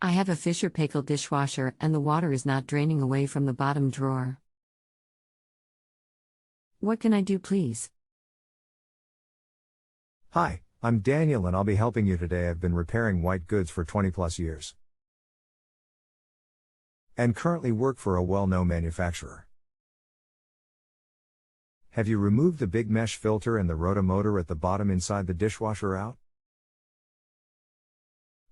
I have a Fisher Paykel dishwasher and the water is not draining away from the bottom drawer. What can I do, please? Hi, I'm Daniel and I'll be helping you today. I've been repairing white goods for 20 plus years and currently work for a well-known manufacturer. Have you removed the big mesh filter and the rota motor at the bottom inside the dishwasher out?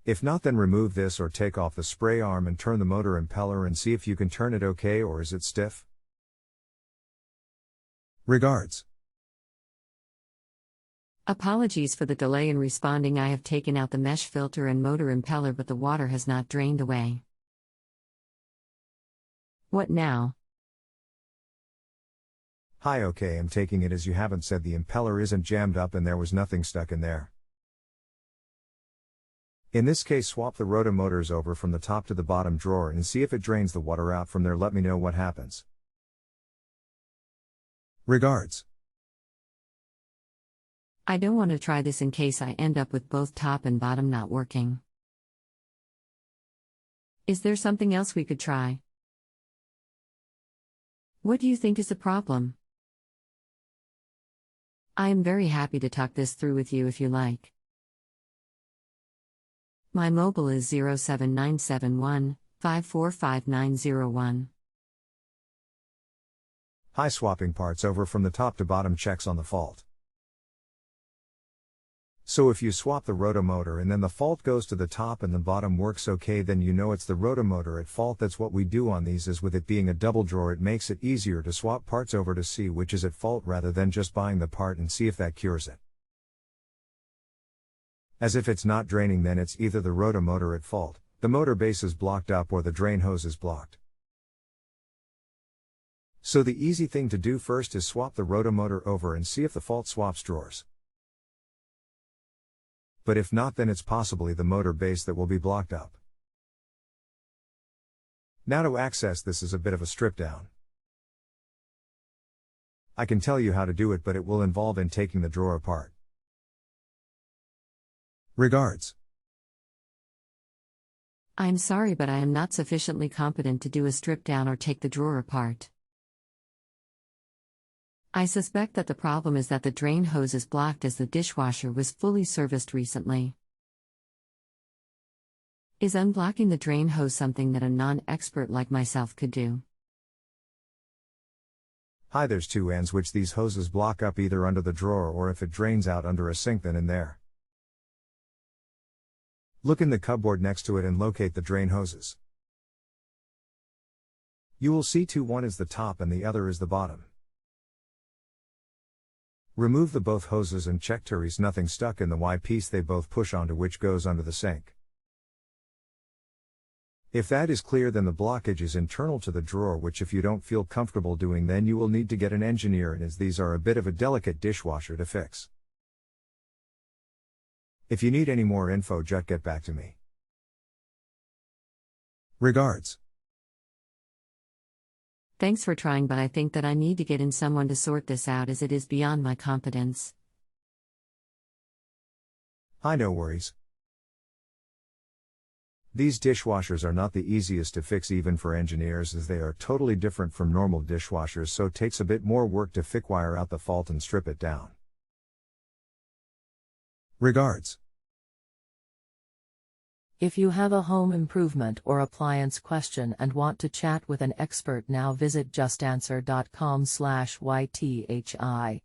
If not, then remove this or take off the spray arm and turn the motor impeller and see if you can turn it okay, or is it stiff? Regards. Apologies for the delay in responding. I have taken out the mesh filter and motor impeller, but the water has not drained away. What now? Hi, okay, I'm taking it as you haven't said the impeller isn't jammed up and there was nothing stuck in there. In this case, swap the rota motors over from the top to the bottom drawer and see if it drains the water out from there. Let me know what happens. Regards. I don't want to try this in case I end up with both top and bottom not working. Is there something else we could try? What do you think is the problem? I am very happy to talk this through with you if you like. My mobile is 07971 545901. Hi, swapping parts over from the top to bottom checks on the fault. So if you swap the rota motor and then the fault goes to the top and the bottom works okay, then you know it's the rota motor at fault. That's what we do on these, is with it being a double drawer, it makes it easier to swap parts over to see which is at fault rather than just buying the part and see if that cures it. As if it's not draining, then it's either the rota motor at fault, the motor base is blocked up, or the drain hose is blocked. So the easy thing to do first is swap the rota motor over and see if the fault swaps drawers. But if not, then it's possibly the motor base that will be blocked up. Now to access this is a bit of a strip down. I can tell you how to do it, but it will involve in taking the drawer apart. Regards. I'm sorry, but I am not sufficiently competent to do a strip down or take the drawer apart. I suspect that the problem is that the drain hose is blocked, as the dishwasher was fully serviced recently. Is unblocking the drain hose something that a non-expert like myself could do? Hi, there's two ends which these hoses block up, either under the drawer or if it drains out under a sink, then in there. Look in the cupboard next to it and locate the drain hoses. You will see two, one is the top and the other is the bottom. Remove the both hoses and check there is nothing stuck in the Y piece they both push onto, which goes under the sink. If that is clear, then the blockage is internal to the drawer, which if you don't feel comfortable doing, then you will need to get an engineer, and as these are a bit of a delicate dishwasher to fix. If you need any more info, just get back to me. Regards. Thanks for trying, but I think that I need to get in someone to sort this out, as it is beyond my competence. Hi, no worries. These dishwashers are not the easiest to fix even for engineers, as they are totally different from normal dishwashers, so it takes a bit more work to wire out the fault and strip it down. Regards. If you have a home improvement or appliance question and want to chat with an expert, now visit JustAnswer.com/YTHI.